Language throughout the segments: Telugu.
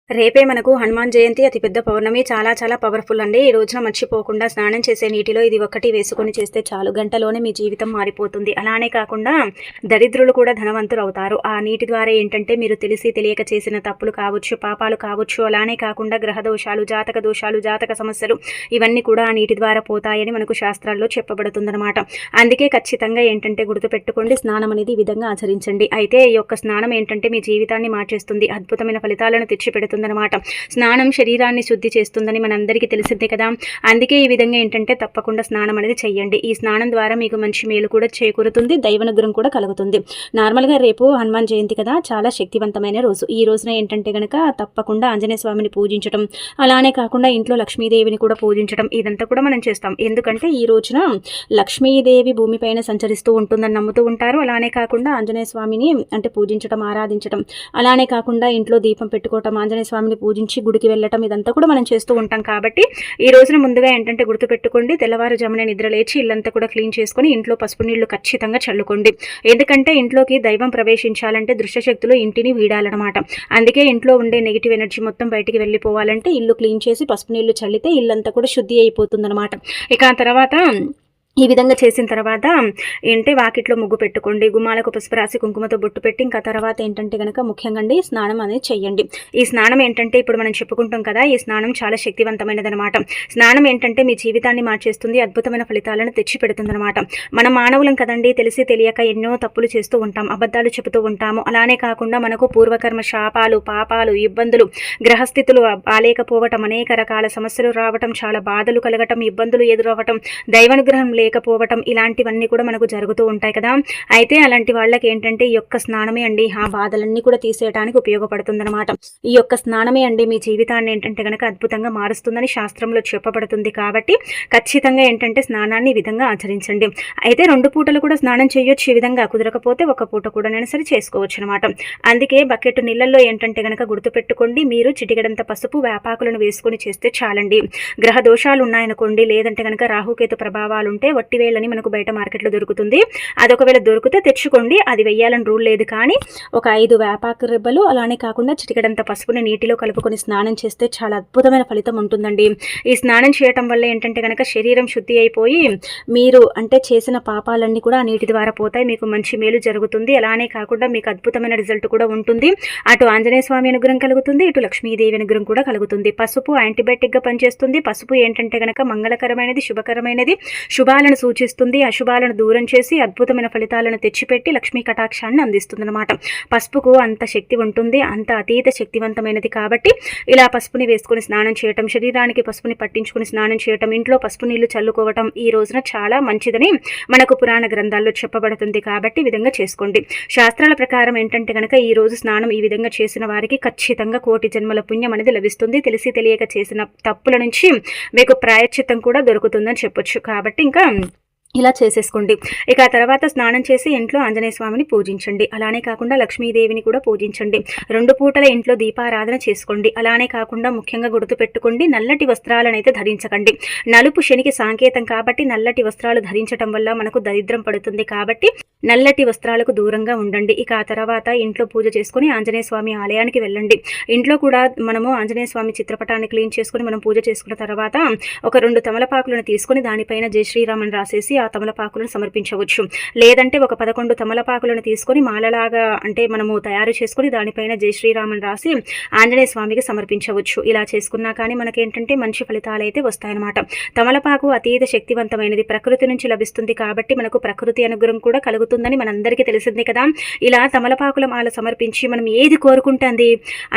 రేపే మనకు హనుమాన్ జయంతి అతిపెద్ద పౌర్ణమి చాలా చాలా పవర్ఫుల్ అండి. ఈ రోజున మర్చిపోకుండా స్నానం చేసే నీటిలో ఇది ఒక్కటి వేసుకొని చేస్తే చాలు, గంటలోనే మీ జీవితం మారిపోతుంది. అలానే కాకుండా దరిద్రులు కూడా ధనవంతులు అవుతారు. ఆ నీటి ద్వారా ఏంటంటే మీరు తెలిసి తెలియక చేసిన తప్పులు కావచ్చు, పాపాలు కావచ్చు, అలానే కాకుండా గ్రహ దోషాలు, జాతక సమస్యలు ఇవన్నీ కూడా ఆ నీటి ద్వారా పోతాయని మనకు శాస్త్రాల్లో చెప్పబడుతుందన్నమాట. అందుకే ఖచ్చితంగా ఏంటంటే గుర్తుపెట్టుకోండి, స్నానం అనేది ఈ విధంగా ఆచరించండి. అయితే ఈ యొక్క స్నానం ఏంటంటే మీ జీవితాన్ని మార్చేస్తుంది, అద్భుతమైన ఫలితాలను తెచ్చిపెడుతుంది అనమాట. స్నానం శరీరాన్ని శుద్ధి చేస్తుందని మనందరికీ తెలిసిందే కదా. అందుకే ఈ విధంగా ఏంటంటే తప్పకుండా స్నానం అనేది చెయ్యండి. ఈ స్నానం ద్వారా మీకు మంచి మేలు కూడా చేకూరుతుంది, దైవానుగ్రహం కూడా కలుగుతుంది. నార్మల్గా రేపు హనుమాన్ జయంతి కదా, చాలా శక్తివంతమైన రోజు. ఈ రోజున ఏంటంటే గనక తప్పకుండా ఆంజనేయ స్వామిని పూజించడం, అలానే కాకుండా ఇంట్లో లక్ష్మీదేవిని కూడా పూజించడం, ఇదంతా కూడా మనం చేస్తాం. ఎందుకంటే ఈ రోజున లక్ష్మీదేవి భూమిపైన సంచరిస్తూ ఉంటుందని నమ్ముతూ ఉంటారు. అలానే కాకుండా ఆంజనేయ స్వామిని అంటే పూజించడం, ఆరాధించడం, అలానే కాకుండా ఇంట్లో దీపం పెట్టుకోవటం, ఆంజనేయ స్వామిని పూజించి గుడికి వెళ్ళటం, ఇదంతా కూడా మనం చేస్తూ ఉంటాం. కాబట్టి ఈ రోజున ముందుగా ఏంటంటే గుర్తుపెట్టుకోండి, తెల్లవారుజామున నిద్ర లేచి ఇల్లంతా కూడా క్లీన్ చేసుకొని ఇంట్లో పసుపు నీళ్లు ఖచ్చితంగా చల్లుకోండి. ఎందుకంటే ఇంట్లోకి దైవం ప్రవేశించాలంటే దుష్టశక్తులు ఇంటిని వీడాలన్నమాట. అందుకే ఇంట్లో ఉండే నెగిటివ్ ఎనర్జీ మొత్తం బయటికి వెళ్ళిపోవాలంటే ఇల్లు క్లీన్ చేసి పసుపు నీళ్లు చల్లితే ఇల్లంతా కూడా శుద్ధి అయిపోతుందన్నమాట. ఇక ఆ తర్వాత ఈ విధంగా చేసిన తర్వాత ఏంటి వాకిట్లో ముగ్గు పెట్టుకోండి, గుమ్మాలకు పసుపు రాసి కుంకుమతో బొట్టు పెట్టి ఇంకా తర్వాత ఏంటంటే కనుక ముఖ్యంగా స్నానం అనేది చెయ్యండి. ఈ స్నానం ఏంటంటే ఇప్పుడు మనం చెప్పుకుంటాం కదా, ఈ స్నానం చాలా శక్తివంతమైనది అనమాట. స్నానం ఏంటంటే మీ జీవితాన్ని మార్చేస్తుంది, అద్భుతమైన ఫలితాలను తెచ్చి పెడుతుంది అనమాట. మనం మానవులం కదండి, తెలిసి తెలియక ఎన్నో తప్పులు చేస్తూ ఉంటాం, అబద్ధాలు చెబుతూ ఉంటాము. అలానే కాకుండా మనకు పూర్వకర్మ శాపాలు, పాపాలు, ఇబ్బందులు, గ్రహస్థితులు బాలేకపోవటం, అనేక రకాల సమస్యలు రావటం, చాలా బాధలు కలగటం, ఇబ్బందులు ఎదురవ్వటం, దైవానుగ్రహం లేకపోవటం, ఇలాంటివన్నీ కూడా మనకు జరుగుతూ ఉంటాయి కదా. అయితే అలాంటి వాళ్ళకి ఏంటంటే ఈ యొక్క స్నానమే అండి ఆ బాధలన్నీ కూడా తీసేయడానికి ఉపయోగపడుతుందన్నమాట. ఈ యొక్క స్నానమే అండి మీ జీవితాన్ని ఏంటంటే కనుక అద్భుతంగా మారుస్తుందని శాస్త్రంలో చెప్పబడుతుంది. కాబట్టి ఖచ్చితంగా ఏంటంటే స్నానాన్ని ఈ విధంగా ఆచరించండి. అయితే 2 పూటలు కూడా స్నానం చేయొచ్చు. ఈ విధంగా కుదరకపోతే ఒక పూట కూడా నేను సరే చేసుకోవచ్చు అనమాట. అందుకే బకెట్ నీళ్ళల్లో ఏంటంటే కనుక గుర్తుపెట్టుకోండి, మీరు చిటికెడంత పసుపు వేపాకులను వేసుకొని చేస్తే చాలండి. గ్రహ దోషాలు ఉన్నాయనుకోండి, లేదంటే కనుక రాహుకేతు ప్రభావాలు ఉంటే వట్టివేళ్ళని మనకు బయట మార్కెట్లో దొరుకుతుంది, అది ఒకవేళ దొరికితే తెచ్చుకోండి. అది వెయ్యాలని రూల్ లేదు, కానీ ఒక 5 వేపాకు రెబ్బలు అలానే కాకుండా చిటికెడంత పసుపుని నీటిలో కలుపుకొని స్నానం చేస్తే చాలా అద్భుతమైన ఫలితం ఉంటుందండి. ఈ స్నానం చేయటం వల్ల ఏంటంటే కనుక శరీరం శుద్ధి అయిపోయి మీరు అంటే చేసిన పాపాలన్నీ కూడా ఆ నీటి ద్వారా పోతాయి, మీకు మంచి మేలు జరుగుతుంది. అలానే కాకుండా మీకు అద్భుతమైన రిజల్ట్ కూడా ఉంటుంది. అటు ఆంజనేయ స్వామి అనుగ్రహం కలుగుతుంది, ఇటు లక్ష్మీదేవి అనుగ్రహం కూడా కలుగుతుంది. పసుపు యాంటీబయాటిక్గా పనిచేస్తుంది. పసుపు ఏంటంటే కనుక మంగళకరమైనది, శుభకరమైనది, శుభాలను సూచిస్తుంది, అశుభాలను దూరం చేసి అద్భుతమైన ఫలితాలను తెచ్చిపెట్టి లక్ష్మీ కటాక్షాన్ని అందిస్తుంది అనమాట. పసుపుకు అంత శక్తి ఉంటుంది, అంత అతీత శక్తివంతమైనది. కాబట్టి ఇలా పసుపుని వేసుకొని స్నానం చేయటం, శరీరానికి పసుపుని పట్టించుకుని స్నానం చేయటం, ఇంట్లో పసుపు నీళ్లు చల్లుకోవటం ఈ రోజున చాలా మంచిదని మనకు పురాణ గ్రంథాల్లో చెప్పబడుతుంది. కాబట్టి ఈ విధంగా చేసుకోండి. శాస్త్రాల ప్రకారం ఏంటంటే కనుక ఈ రోజు స్నానం ఈ విధంగా చేసిన వారికి ఖచ్చితంగా 1,000,000 జన్మల పుణ్యం అనేది లభిస్తుంది. తెలిసి తెలియక చేసిన తప్పుల నుంచి మీకు ప్రాయశ్చిత్తం కూడా దొరుకుతుందని చెప్పొచ్చు. కాబట్టి ఇంకా ఇలా చేసేసుకోండి. ఇక ఆ తర్వాత స్నానం చేసి ఇంట్లో ఆంజనేయ స్వామిని పూజించండి. అలానే కాకుండా లక్ష్మీదేవిని కూడా పూజించండి. 2 పూటల ఇంట్లో దీపారాధన చేసుకోండి. అలానే కాకుండా ముఖ్యంగా గుర్తుపెట్టుకోండి, నల్లటి వస్త్రాలను అయితే ధరించకండి. నలుపు శనికి సంకేతం కాబట్టి నల్లటి వస్త్రాలు ధరించడం వల్ల మనకు దరిద్రం పడుతుంది. కాబట్టి నల్లటి వస్త్రాలకు దూరంగా ఉండండి. ఇక ఆ తర్వాత ఇంట్లో పూజ చేసుకుని ఆంజనేయ స్వామి ఆలయానికి వెళ్ళండి. ఇంట్లో కూడా మనము ఆంజనేయ స్వామి చిత్రపటాన్ని క్లీన్ చేసుకుని మనం పూజ చేసుకున్న తర్వాత ఒక 2 తమలపాకులను తీసుకుని దానిపైన జై శ్రీరామన్ రాసేసి ఆ తమలపాకులను సమర్పించవచ్చు. లేదంటే ఒక 11 తమలపాకులను తీసుకొని మాలలాగా అంటే మనము తయారు చేసుకుని దానిపైన జై శ్రీరామన్ రాసి ఆంజనేయ స్వామికి సమర్పించవచ్చు. ఇలా చేసుకున్నా కానీ మనకేంటంటే మంచి ఫలితాలు అయితే వస్తాయన్నమాట. తమలపాకు అతీత శక్తివంతమైనది, ప్రకృతి నుంచి లభిస్తుంది. కాబట్టి మనకు ప్రకృతి అనుగ్రహం కూడా కలుగుతుందని మనందరికీ తెలిసిందే కదా. ఇలా తమలపాకుల మాల సమర్పించి మనం ఏది కోరుకుంటుంది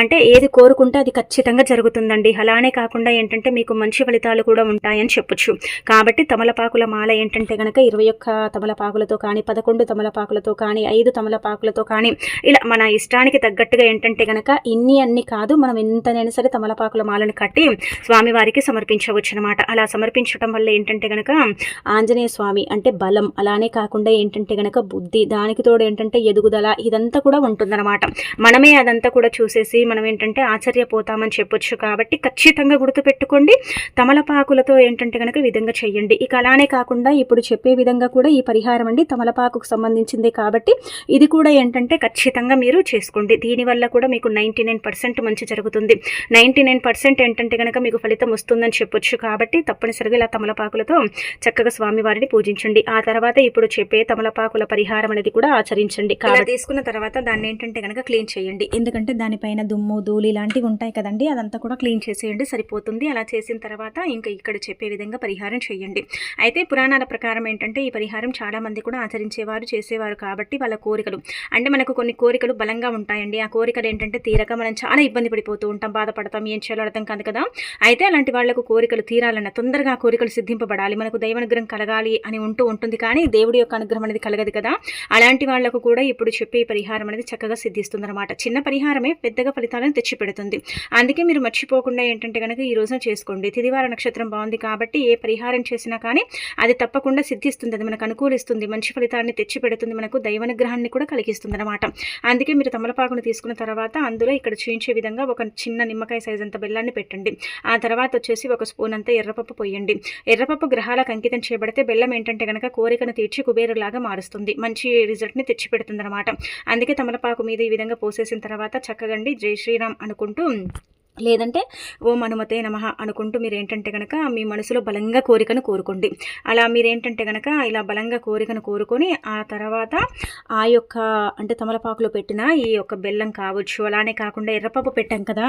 అంటే ఏది కోరుకుంటే అది ఖచ్చితంగా జరుగుతుందండి. అలానే కాకుండా ఏంటంటే మీకు మంచి ఫలితాలు కూడా ఉంటాయని చెప్పొచ్చు. కాబట్టి తమలపాకుల మాల ఏంటంటే కనుక 21 తమలపాకులతో కానీ 11 తమలపాకులతో కానీ 5 తమలపాకులతో కానీ ఇలా మన ఇష్టానికి తగ్గట్టుగా ఏంటంటే కనుక అన్ని కాదు, మనం ఎంతనైనా సరే తమలపాకుల మాలను కట్టి స్వామివారికి సమర్పించవచ్చు అనమాట. అలా సమర్పించడం వల్ల ఏంటంటే కనుక ఆంజనేయ స్వామి అంటే బలం, అలానే కాకుండా ఏంటంటే కనుక బుద్ధి, దానికి తోడు ఏంటంటే ఎదుగుదల, ఇదంతా కూడా ఉంటుందన్నమాట. మనమే అదంతా కూడా చూసేసి మనం ఏంటంటే ఆశ్చర్యపోతామని చెప్పొచ్చు. కాబట్టి ఖచ్చితంగా గుర్తుపెట్టుకోండి, తమలపాకులతో ఏంటంటే కనుక విధంగా చెయ్యండి. ఇక అలానే కాకుండా ఇప్పుడు చెప్పే విధంగా కూడా ఈ పరిహారం అండి తమలపాకుకు సంబంధించిందే కాబట్టి ఇది కూడా ఏంటంటే ఖచ్చితంగా మీరు చేసుకోండి. దీనివల్ల కూడా మీకు 99% మంచి జరుగుతుంది. 99% ఏంటంటే కనుక మీకు ఫలితం వస్తుందని చెప్పొచ్చు. కాబట్టి తప్పనిసరిగా ఇలా తమలపాకులతో చక్కగా స్వామివారిని పూజించండి. ఆ తర్వాత ఇప్పుడు చెప్పే తమలపాకుల పరిహారం అనేది కూడా ఆచరించండి. కాబట్టి తీసుకున్న తర్వాత దాన్ని ఏంటంటే కనుక క్లీన్ చేయండి. ఎందుకంటే దానిపైన దుమ్ము ధూళి ఇలాంటివి ఉంటాయి కదండి, అదంతా కూడా క్లీన్ చేసేయండి, సరిపోతుంది. అలా చేసిన తర్వాత ఇంకా ఇక్కడ చెప్పే విధంగా పరిహారం చేయండి. అయితే పురాణాల ప్రకారం ఏంటంటే ఈ పరిహారం చాలా మంది కూడా ఆచరించేవారు చేసేవారు. కాబట్టి వాళ్ళ కోరికలు అంటే మనకు కొన్ని కోరికలు బలంగా ఉంటాయండి. ఆ కోరికలు ఏంటంటే తీరక మనం చాలా ఇబ్బంది పడిపోతూ ఉంటాం, బాధపడతాం, ఏం చేయాలో అర్థం కాదు కదా. అయితే అలాంటి వాళ్లకు కోరికలు తీరాలన్న తొందరగా ఆ కోరికలు సిద్ధింపబడాలి, మనకు దైవానుగ్రహం కలగాలి అని ఉంటుంది. కానీ దేవుడి యొక్క అనుగ్రహం అనేది కలగదు కదా. అలాంటి వాళ్లకు కూడా ఇప్పుడు చెప్పే పరిహారం అనేది చక్కగా సిద్ధిస్తుంది అనమాట. చిన్న పరిహారమే పెద్దగా ఫలితాలను తెచ్చిపెడుతుంది. అందుకే మీరు మర్చిపోకుండా ఏంటంటే కనుక ఈ రోజున చేసుకోండి. తిదివార నక్షత్రం బాగుంది కాబట్టి ఏ పరిహారం చేసినా కానీ అది తప్పకుండా సిద్ధిస్తుంది, అది మనకు అనుకూలిస్తుంది, మంచి ఫలితాన్ని తెచ్చిపెడుతుంది, మనకు దైవానుగ్రహాన్ని కూడా కలిగిస్తుంది అనమాట. అందుకే మీరు తమలపాకును తీసుకున్న తర్వాత అందులో ఇక్కడ చూయించే విధంగా ఒక చిన్న నిమ్మకాయ సైజ్ అంత బెల్లాన్ని పెట్టండి. ఆ తర్వాత వచ్చేసి ఒక స్పూన్ అంతా ఎర్రపప్పు పోయండి. ఎర్రపప్పు గ్రహాలకు అంకితం చేయబడితే బెల్లం ఏంటంటే కనుక కోరికను తీర్చి కుబేరులాగా మారుస్తుంది, మంచి రిజల్ట్ని తెచ్చిపెడుతుంది అనమాట. అందుకే తమలపాకు మీద ఈ విధంగా పోసేసిన తర్వాత చక్కగండి జై శ్రీరామ్ అనుకుంటూ లేదంటే ఓం హనుమతే నమః అనుకుంటూ మీరు ఏంటంటే కనుక మీ మనసులో బలంగా కోరికను కోరుకోండి. అలా మీరేంటంటే కనుక ఇలా బలంగా కోరికను కోరుకొని ఆ తర్వాత ఆ యొక్క అంటే తమలపాకులో పెట్టిన ఈ యొక్క బెల్లం కావచ్చు, అలానే కాకుండా ఎర్రపప్పు పెట్టాం కదా,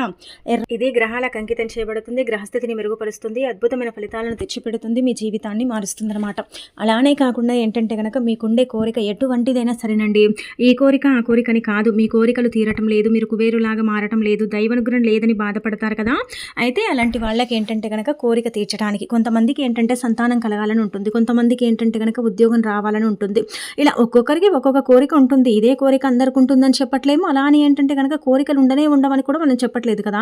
ఇది గ్రహాలకు అంకితం చేయబడుతుంది, గ్రహస్థితిని మెరుగుపరుస్తుంది, అద్భుతమైన ఫలితాలను తెచ్చిపెడుతుంది, మీ జీవితాన్ని మారుస్తుంది అనమాట. అలానే కాకుండా ఏంటంటే కనుక మీకుండే కోరిక ఎటువంటిదైనా సరేనండి, ఈ కోరిక ఆ కోరికని కాదు, మీ కోరికలు తీరటం లేదు, మీరు కుబేరులాగా మారటం లేదు, దైవానుగ్రహం లేదని బాధపడతారు కదా. అయితే అలాంటి వాళ్ళకి ఏంటంటే కనుక కోరిక తీర్చడానికి కొంతమందికి ఏంటంటే సంతానం కలగాలని ఉంటుంది, కొంతమందికి ఏంటంటే కనుక ఉద్యోగం రావాలని ఉంటుంది. ఇలా ఒక్కొక్కరికి ఒక్కొక్క కోరిక ఉంటుంది. ఇదే కోరిక అందరికి ఉంటుందని చెప్పట్లేము, అలా అని ఏంటంటే కనుక కోరికలు ఉండవని కూడా మనం చెప్పట్లేదు కదా.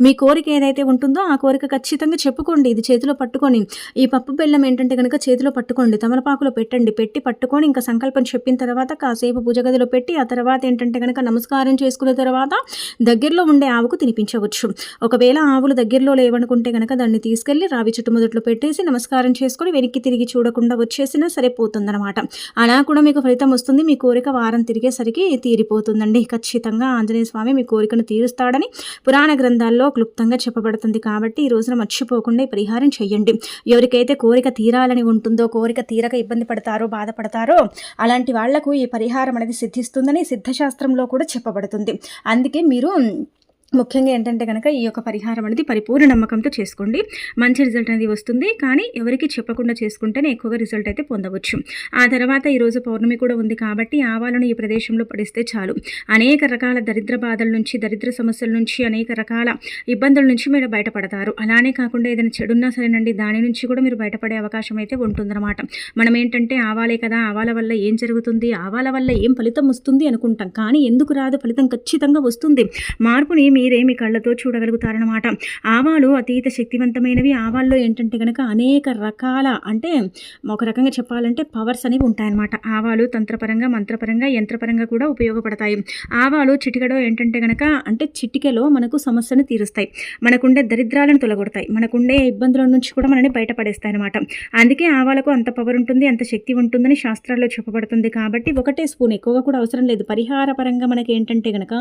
మీ కోరిక ఏదైతే ఉంటుందో ఆ కోరిక ఖచ్చితంగా చెప్పుకోండి. ఇది చేతిలో పట్టుకొని ఈ పప్పు బెల్లం ఏంటంటే కనుక చేతిలో పట్టుకోండి, తమలపాకులో పెట్టండి, పెట్టి పట్టుకొని ఇంకా సంకల్పం చెప్పిన తర్వాత కాసేపు పూజ గదిలో పెట్టి ఆ తర్వాత ఏంటంటే కనుక నమస్కారం చేసుకున్న తర్వాత దగ్గరలో ఉండే ఆవుకు తినిపించవచ్చు. ఒకవేళ ఆవులు దగ్గరలో లేవనుకుంటే కనుక దాన్ని తీసుకెళ్లి రావి చుట్టుముదట్లో పెట్టేసి నమస్కారం చేసుకొని వెనక్కి తిరిగి చూడకుండా వచ్చేసినా సరిపోతుందన్నమాట. అలా కూడా మీకు ఫలితం వస్తుంది. మీ కోరిక వారం తిరిగేసరికి తీరిపోతుందండి. ఖచ్చితంగా ఆంజనేయ స్వామి మీ కోరికను తీరుస్తాడని పురాణ గ్రంథాల్లో క్లుప్తంగా చెప్పబడుతుంది. కాబట్టి ఈ రోజున మర్చిపోకుండా ఈ పరిహారం చేయండి. ఎవరికైతే కోరిక తీరాలని ఉంటుందో, కోరిక తీరక ఇబ్బంది పడతారో, బాధపడతారో అలాంటి వాళ్లకు ఈ పరిహారం అనేది సిద్ధిస్తుందని సిద్ధశాస్త్రంలో కూడా చెప్పబడుతుంది. అందుకే మీరు ముఖ్యంగా ఏంటంటే కనుక ఈ యొక్క పరిహారం అనేది పరిపూర్ణ నమ్మకంతో చేసుకోండి, మంచి రిజల్ట్ అనేది వస్తుంది. కానీ ఎవరికి చెప్పకుండా చేసుకుంటేనే ఎక్కువగా రిజల్ట్ అయితే పొందవచ్చు. ఆ తర్వాత ఈరోజు పౌర్ణమి కూడా ఉంది కాబట్టి ఆవాలను ఈ ప్రదేశంలో పడిస్తే చాలు అనేక రకాల దరిద్ర బాధల నుంచి, దరిద్ర సమస్యల నుంచి, అనేక రకాల ఇబ్బందుల నుంచి మీరు బయటపడతారు. అలానే కాకుండా ఏదైనా చెడున్నా సరేనండి దాని నుంచి కూడా మీరు బయటపడే అవకాశం అయితే ఉంటుందన్నమాట. మనం ఏంటంటే ఆవాలే కదా, ఆవాల వల్ల ఏం జరుగుతుంది, ఆవాల వల్ల ఏం ఫలితం వస్తుంది అనుకుంటాం. కానీ ఎందుకు రాదు, ఫలితం ఖచ్చితంగా వస్తుంది. మార్పుని మీరే మీ కళ్ళతో చూడగలుగుతారనమాట. ఆవాలు అతీత శక్తివంతమైనవి. ఆవాల్లో ఏంటంటే కనుక అనేక రకాల అంటే ఒక రకంగా చెప్పాలంటే పవర్స్ అనేవి ఉంటాయన్నమాట. ఆవాలు తంత్రపరంగా, మంత్రపరంగా, యంత్రపరంగా కూడా ఉపయోగపడతాయి. ఆవాలు చిటికెలో ఏంటంటే కనుక అంటే చిటికెలో మనకు సమస్యను తీరుస్తాయి, మనకుండే దరిద్రాలను తొలగొడతాయి, మనకుండే ఇబ్బందుల నుంచి కూడా మనల్ని బయటపడేస్తాయి అనమాట. అందుకే ఆవాలకు అంత పవర్ ఉంటుంది, అంత శక్తి ఉంటుందని శాస్త్రాల్లో చెప్పబడుతుంది. కాబట్టి ఒకటే స్పూన్, ఎక్కువగా కూడా అవసరం లేదు. పరిహార పరంగా మనకి ఏంటంటే కనుక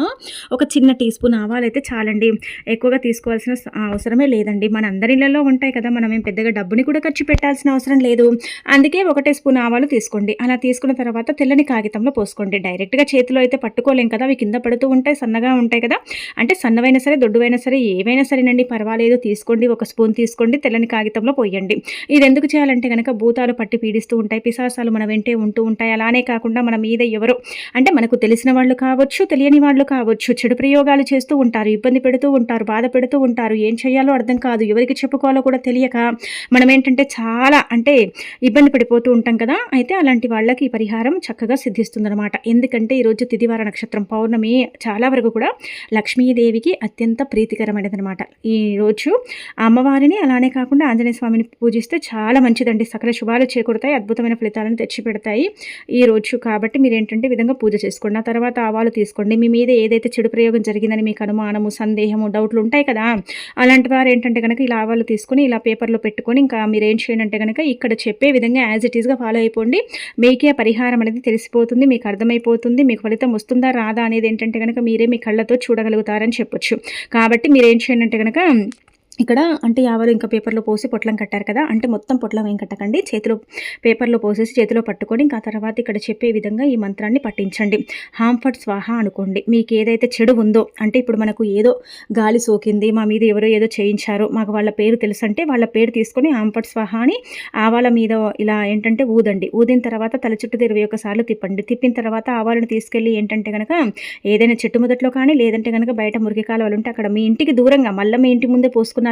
ఒక చిన్న టీ స్పూన్ ఆవాలు అయితే చాలండి, ఎక్కువగా తీసుకోవాల్సిన అవసరమే లేదండి. మన అందరిలో ఉంటాయి కదా, మనం ఏం పెద్దగా డబ్బుని కూడా ఖర్చు పెట్టాల్సిన అవసరం లేదు. అందుకే ఒకటే స్పూన్ ఆవాలు తీసుకోండి. అలా తీసుకున్న తర్వాత తెల్లని కాగితంలో పోసుకోండి. డైరెక్ట్గా చేతిలో అయితే పట్టుకోలేం కదా, అవి కింద పడుతూ ఉంటాయి, సన్నగా ఉంటాయి కదా. అంటే సన్నవైనా సరే, దొడ్డువైనా సరే, ఏవైనా సరేనండి పర్వాలేదు, తీసుకోండి. ఒక స్పూన్ తీసుకోండి, తెల్లని కాగితంలో పోయండి. ఇది ఎందుకు చేయాలంటే కనుక భూతాలు పట్టి పీడిస్తూ ఉంటాయి, పిశాసాలు మన వెంటే ఉంటూ ఉంటాయి. అలానే కాకుండా మన మీద ఎవరో అంటే మనకు తెలిసిన వాళ్ళు కావచ్చు, తెలియని వాళ్ళు కావచ్చు, చెడు ప్రయోగాలు చేస్తూ ఉంటారు, ఇబ్బంది పెడుతూ ఉంటారు, బాధ పెడుతూ ఉంటారు. ఏం చేయాలో అర్థం కాదు, ఎవరికి చెప్పుకోవాలో కూడా తెలియక మనం ఏంటంటే చాలా అంటే ఇబ్బంది పడిపోతూ ఉంటాం కదా. అయితే అలాంటి వాళ్ళకి ఈ పరిహారం చక్కగా సిద్ధిస్తుందన్నమాట. ఎందుకంటే ఈరోజు తిదివార నక్షత్రం పౌర్ణమి చాలా వరకు కూడా లక్ష్మీదేవికి అత్యంత ప్రీతికరమైనది అనమాట. ఈరోజు అమ్మవారిని అలానే కాకుండా ఆంజనేయ స్వామిని పూజిస్తే చాలా మంచిదండి, సకల శుభాలు చేకూరుతాయి, అద్భుతమైన ఫలితాలను తెచ్చిపెడతాయి ఈ రోజు. కాబట్టి మీరు ఏంటంటే విధంగా పూజ చేసుకోండి. ఆ తర్వాత ఆవాలు తీసుకోండి. మీ మీద ఏదైతే చెడు ప్రయోగం జరిగిందని మీకు అనుమానం అనుమానము, సందేహము, డౌట్లు ఉంటాయి కదా! అలాంటి వారు ఏంటంటే గనక ఇలా ఆవాలు తీసుకొని ఇలా పేపర్‌లో పెట్టుకొని ఇంకా మీరేం చేయండంటే గనక ఇక్కడ చెప్పే విధంగా యాజ్ ఇట్ ఈస్‌గా ఫాలో అయిపోండి. మీకే పరిహారం అనేది తెలిసిపోతుంది. మీకు అర్థమైపోతుంది. మీకు ఫలితం వస్తుందా? రాదా? అనేది ఏంటంటే గనక మీరే మీ కళ్ళతో చూడగలుగుతారని చెప్పొచ్చు. కాబట్టి మీరేం చేయండంటే గనక ఇక్కడ అంటే ఆవాలు ఇంకా పేపర్‌లో పోసి పొట్లం కట్టారు కదా! అంటే మొత్తం పొట్లం ఏం కట్టకండి. చేతిలో పేపర్‌లో పోసేసి చేతిలో పట్టుకొని ఇంకా తర్వాత ఇక్కడ చెప్పే విధంగా ఈ మంత్రాన్ని పఠించండి. హామ్ ఫట్ స్వాహ అనుకోండి. మీకేదైతే చెడు ఉందో అంటే ఇప్పుడు మనకు ఏదో గాలి సోకింది, మా మీద ఎవరో ఏదో చేయించారు, మాకు వాళ్ళ పేరు తెలుసంటే వాళ్ళ పేరు తీసుకొని హామ్ ఫట్ స్వాహ అని ఆవాల మీద ఇలా ఏంటంటే ఊదండి. ఊదిన తర్వాత తల చుట్టూ 21 సార్లు తిప్పండి. తిప్పిన తర్వాత ఆవాలను తీసుకెళ్ళి ఏంటంటే గనక ఏదైనా చెట్టు మొదట్లో కానీ లేదంటే గనక బయట మురికి కాలువలు ఉంటే అక్కడ మీ ఇంటికి దూరంగా మళ్ళీ మీ ఇంటి ముందే పోసుకున్నారనుకోండి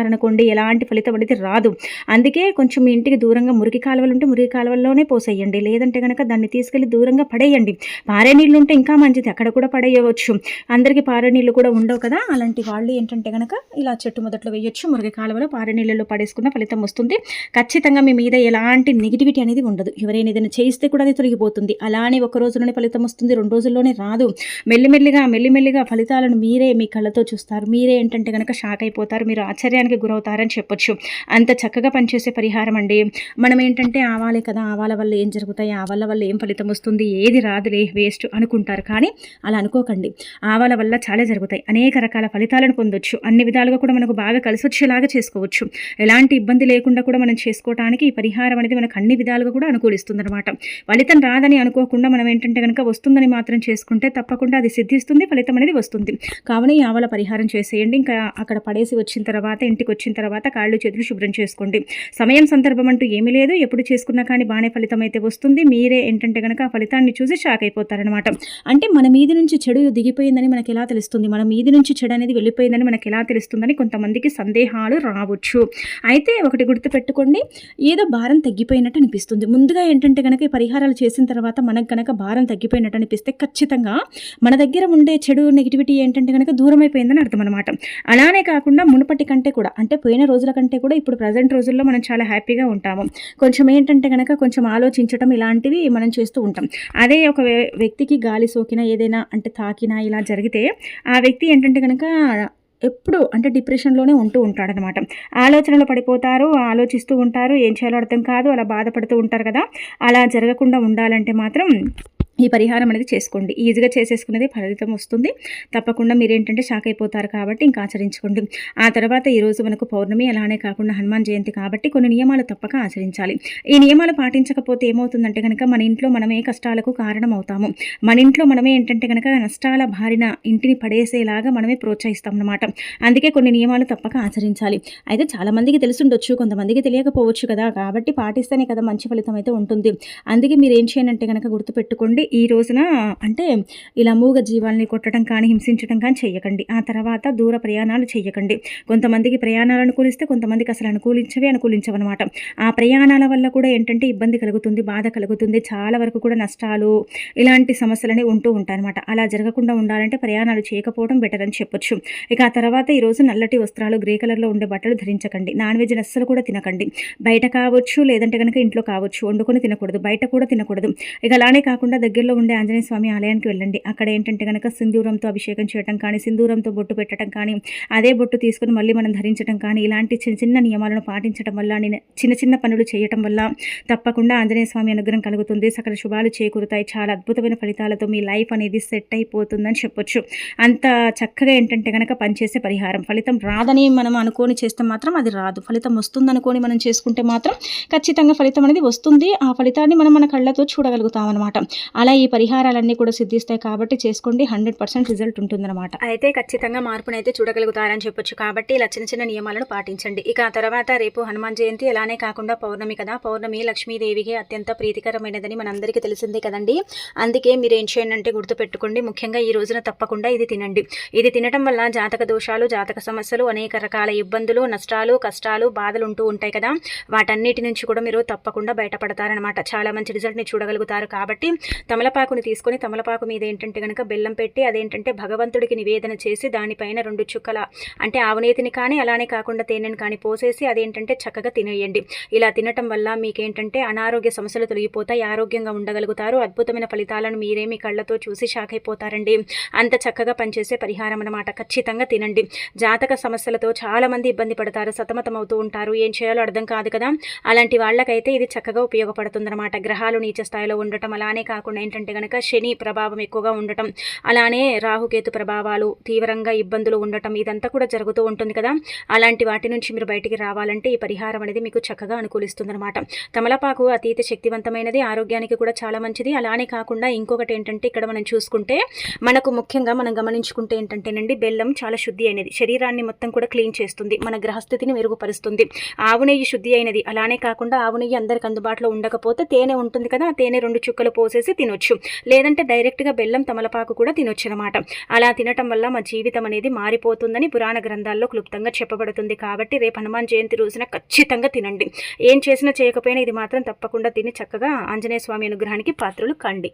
ఎలాంటి ఫలితం అనేది రాదు. అందుకే కొంచెం మీ ఇంటికి దూరంగా మురికి కాలువలు ఉంటే మురికి కాలువల్లోనే పోసేయండి. లేదంటే గనక దాన్ని తీసుకెళ్ళి దూరంగా పడేయండి. పారే నీళ్ళు ఉంటే ఇంకా మంచిది, అక్కడ కూడా పడేయవచ్చు. అందరికీ పారే నీళ్ళు కూడా ఉండవు కదా! అలాంటి వాళ్ళు ఏంటంటే గనక ఇలా చెట్టు మొదట్లో వేయొచ్చు. మురికి కాలువలో పారే నీళ్ళలో పడేసుకున్న ఫలితం వస్తుంది. ఖచ్చితంగా మీ మీద ఎలాంటి నెగిటివిటీ అనేది ఉండదు. ఎవరైనా ఏదైనా చేయిస్తే కూడా అది తొలగిపోతుంది. అలానే ఒక రోజులోనే ఫలితం వస్తుంది, 2 రోజుల్లోనే రాదు. మెల్లిమెల్లిగా ఫలితాలను మీరే మీ కళ్ళతో చూస్తారు. మీరే ఏంటంటే గనక షాక్ అయిపోతారు. మీరు ఆశ్చర్యానికి గురవుతారని చెప్పొచ్చు. అంత చక్కగా పనిచేసే పరిహారం అండి. మనం ఏంటంటే ఆవాలే కదా, ఆవాల వల్ల ఏం జరుగుతాయి, ఆవాల వల్ల ఏం ఫలితం వస్తుంది, ఏది రాదులే వేస్ట్ అనుకుంటారు. కానీ అలా అనుకోకండి. ఆవాల వల్ల చాలా జరుగుతాయి. అనేక రకాల ఫలితాలను పొందొచ్చు. అన్ని విధాలుగా కూడా మనకు బాగా కలిసి వచ్చేలాగా చేసుకోవచ్చు. ఎలాంటి ఇబ్బంది లేకుండా కూడా మనం చేసుకోవడానికి ఈ పరిహారం అనేది మనకు అన్ని విధాలుగా కూడా అనుకూలిస్తుంది అనమాట. ఫలితం రాదని అనుకోకుండా మనం ఏంటంటే కనుక వస్తుందని మాత్రం చేసుకుంటే తప్పకుండా అది సిద్ధిస్తుంది, ఫలితం అనేది వస్తుంది. కావున ఈ ఆవాల పరిహారం చేసేయండి. ఇంకా అక్కడ పడేసి వచ్చిన తర్వాత ఇంటికి వచ్చిన తర్వాత కాళ్ళు చేతులు శుభ్రం చేసుకోండి. సమయం సందర్భం అంటూ ఏమీ లేదు. ఎప్పుడు చేసుకున్నా కానీ బాగానే ఫలితం అయితే వస్తుంది. మీరే ఏంటంటే కనుక ఆ ఫలితాన్ని చూసి షాక్ అయిపోతారనమాట. అంటే మన మీది నుంచి చెడు దిగిపోయిందని మనకి ఎలా తెలుస్తుంది, మన మీది నుంచి చెడు అనేది వెళ్ళిపోయిందని మనకి ఎలా తెలుస్తుందని కొంతమందికి సందేహాలు రావచ్చు. అయితే ఒకటి గుర్తుపెట్టుకోండి, ఏదో భారం తగ్గిపోయినట్టు అనిపిస్తుంది. ముందుగా ఏంటంటే కనుక ఈ పరిహారాలు చేసిన తర్వాత మనకు కనుక భారం తగ్గిపోయినట్టు అనిపిస్తే ఖచ్చితంగా మన దగ్గర ఉండే చెడు నెగిటివిటీ ఏంటంటే కనుక దూరం అయిపోయిందని అర్థం అనమాట. అలానే కాకుండా మునుపటి కంటే కూడా అంటే పోయిన రోజుల కంటే కూడా ఇప్పుడు ప్రజెంట్ రోజుల్లో మనం చాలా హ్యాపీగా ఉంటాము. కొంచెం ఏంటంటే కనుక కొంచెం ఆలోచించడం ఇలాంటివి మనం చేస్తూ ఉంటాం. అదే ఒక వ్యక్తికి గాలి సోకినా ఏదైనా అంటే తాకినా ఇలా జరిగితే ఆ వ్యక్తి ఏంటంటే కనుక ఎప్పుడు అంటే డిప్రెషన్లోనే ఉంటూ ఉంటాడనమాట. ఆలోచనలు పడిపోతారు, ఆలోచిస్తూ ఉంటారు, ఏం చేయాలో అర్థం కాదు, అలా బాధపడుతూ ఉంటారు కదా. అలా జరగకుండా ఉండాలంటే మాత్రం ఈ పరిహారం అనేది చేసుకోండి. ఈజీగా చేసేసుకునేది ఫలితం వస్తుంది. తప్పకుండా మీరేంటంటే షాక్ అయిపోతారు కాబట్టి ఇంకా ఆచరించుకోండి. ఆ తర్వాత ఈరోజు మనకు పౌర్ణమి, అలానే కాకుండా హనుమాన్ జయంతి కాబట్టి కొన్ని నియమాలు తప్పక ఆచరించాలి. ఈ నియమాలు పాటించకపోతే ఏమవుతుందంటే కనుక మన ఇంట్లో మనమే కష్టాలకు కారణం అవుతాము. మన ఇంట్లో మనమే ఏంటంటే కనుక నష్టాల బారిన ఇంటిని పడేసేలాగా మనమే ప్రోత్సహిస్తాం అన్నమాట. అందుకే కొన్ని నియమాలు తప్పక ఆచరించాలి. అయితే చాలామందికి తెలుసుండొచ్చు, కొంతమందికి తెలియకపోవచ్చు కదా. కాబట్టి పాటిస్తేనే కదా మంచి ఫలితం అయితే ఉంటుంది. అందుకే మీరు ఏం చేయనంటే కనుక గుర్తుపెట్టుకోండి, ఈ రోజున అంటే ఇలా మూగ జీవాలని కొట్టడం కానీ హింసించడం కానీ చెయ్యకండి. ఆ తర్వాత దూర ప్రయాణాలు చెయ్యకండి. కొంతమందికి ప్రయాణాలు అనుకూలిస్తే కొంతమందికి అసలు అనుకూలించవన్నమాట. ఆ ప్రయాణాల వల్ల కూడా ఏంటంటే ఇబ్బంది కలుగుతుంది, బాధ కలుగుతుంది, చాలా వరకు కూడా నష్టాలు ఇలాంటి సమస్యలనే ఉంటూ ఉంటాయన్నమాట. అలా జరగకుండా ఉండాలంటే ప్రయాణాలు చేయకపోవడం బెటర్ అని చెప్పొచ్చు. ఇక ఆ తర్వాత ఈరోజు నల్లటి వస్త్రాలు, గ్రే కలర్లో ఉండే బట్టలు ధరించకండి. నాన్ వెజ్ అస్సలు కూడా తినకండి. బయట కావచ్చు లేదంటే కనుక ఇంట్లో కావచ్చు, వండుకొని తినకూడదు, బయట కూడా తినకూడదు. ఇక అలానే కాకుండా దగ్గరలో ఉండే ఆంజనేయ స్వామి ఆలయానికి వెళ్ళండి. అక్కడ ఏంటంటే కనుక సింధూరంతో అభిషేకం చేయడం కానీ, సింధూరంతో బొట్టు పెట్టడం కానీ, అదే బొట్టు తీసుకుని మళ్ళీ మనం ధరించడం కానీ, ఇలాంటి చిన్న చిన్న నియమాలను పాటించడం వల్ల, చిన్న చిన్న పనులు చేయటం వల్ల తప్పకుండా ఆంజనేయ స్వామి అనుగ్రహం కలుగుతుంది. సకల శుభాలు చేకూరుతాయి. చాలా అద్భుతమైన ఫలితాలతో మీ లైఫ్ అనేది సెట్ అయిపోతుందని చెప్పొచ్చు. అంత చక్కగా ఏంటంటే కనుక పనిచేసే పరిహారం. ఫలితం రాదని మనం అనుకోని చేస్తే మాత్రం అది రాదు. ఫలితం వస్తుందనుకోని మనం చేసుకుంటే మాత్రం ఖచ్చితంగా ఫలితం అనేది వస్తుంది. ఆ ఫలితాన్ని మనం మన కళ్ళతో చూడగలుగుతాం అనమాట. అలా ఈ పరిహారాలన్నీ కూడా సిద్ధిస్తాయి కాబట్టి చేసుకోండి. 100% రిజల్ట్ ఉంటుందన్నమాట. అయితే ఖచ్చితంగా మార్పునైతే చూడగలుగుతారని చెప్పొచ్చు. కాబట్టి ఇలా చిన్న చిన్న నియమాలను పాటించండి. ఇక ఆ తర్వాత రేపు హనుమాన్ జయంతి, అలానే కాకుండా పౌర్ణమి కదా. పౌర్ణమి లక్ష్మీదేవికి అత్యంత ప్రీతికరమైనదని మనందరికీ తెలిసిందే కదండి. అందుకే మీరు ఏం చేయండి అంటే గుర్తుపెట్టుకోండి, ముఖ్యంగా ఈ రోజున తప్పకుండా ఇది తినండి. ఇది తినటం వల్ల జాతక దోషాలు, జాతక సమస్యలు, అనేక రకాల ఇబ్బందులు, నష్టాలు, కష్టాలు, బాధలు ఉంటూ ఉంటాయి కదా. వాటన్నిటి నుంచి కూడా మీరు తప్పకుండా బయటపడతారనమాట. చాలా మంచి రిజల్ట్ని చూడగలుగుతారు. కాబట్టి తమలపాకుని తీసుకొని తమలపాకు మీద ఏంటంటే గనక బెల్లం పెట్టి అదేంటంటే భగవంతుడికి నివేదన చేసి దానిపైన 2 చుక్కల అంటే ఆవునేతిని కానీ అలానే కాకుండా తేనెని కానీ పోసేసి అదేంటంటే చక్కగా తినేయండి. ఇలా తినటం వల్ల మీకేంటంటే అనారోగ్య సమస్యలు తొలగిపోతాయి, ఆరోగ్యంగా ఉండగలుగుతారు. అద్భుతమైన ఫలితాలను మీరే మీ కళ్ళతో చూసి షాక్ అయిపోతారండి. అంత చక్కగా పనిచేసే పరిహారం అన్నమాట. ఖచ్చితంగా తినండి. జాతక సమస్యలతో చాలామంది ఇబ్బంది పడతారు, సతమతమవుతూ ఉంటారు, ఏం చేయాలో అర్థం కాదు కదా. అలాంటి వాళ్ళకైతే ఇది చక్కగా ఉపయోగపడుతుందన్నమాట. గ్రహాలు నీచ స్థాయిలో ఉండటం, అలానే కాకుండా ఏంటంటే కనుక శని ప్రభావం ఎక్కువగా ఉండటం, అలానే రాహుకేతు ప్రభావాలు తీవ్రంగా ఇబ్బందులు ఉండటం, ఇదంతా కూడా జరుగుతూ ఉంటుంది కదా. అలాంటి వాటి నుంచి మీరు బయటికి రావాలంటే ఈ పరిహారం అనేది మీకు చక్కగా అనుకూలిస్తుందన్నమాట. తమలపాకు అతీత శక్తివంతమైనది, ఆరోగ్యానికి కూడా చాలా మంచిది. అలానే కాకుండా ఇంకొకటి ఏంటంటే ఇక్కడ మనం చూసుకుంటే మనకు ముఖ్యంగా మనం గమనించుకుంటే ఏంటంటేనండి బెల్లం చాలా శుద్ధి అయినది, శరీరాన్ని మొత్తం కూడా క్లీన్ చేస్తుంది, మన గ్రహస్థితిని మెరుగుపరుస్తుంది. ఆవు నెయ్యి శుద్ధి అయినది. అలానే కాకుండా ఆవు నెయ్యి అందరికి అందుబాటులో ఉండకపోతే తేనె ఉంటుంది కదా, ఆ తేనె 2 చుక్కలు పోసేసి తినొచ్చు. లేదంటే డైరెక్ట్గా బెల్లం తమలపాకు కూడా తినొచ్చు అనమాట. అలా తినటం వల్ల మా జీవితం అనేది మారిపోతుందని పురాణ గ్రంథాల్లో క్లుప్తంగా చెప్పబడుతుంది. కాబట్టి రేపు హనుమాన్ జయంతి రోజున ఖచ్చితంగా తినండి. ఏం చేసినా చేయకపోయినా ఇది మాత్రం తప్పకుండా తిని చక్కగా ఆంజనేయ స్వామి అనుగ్రహానికి పాత్రలు కండి.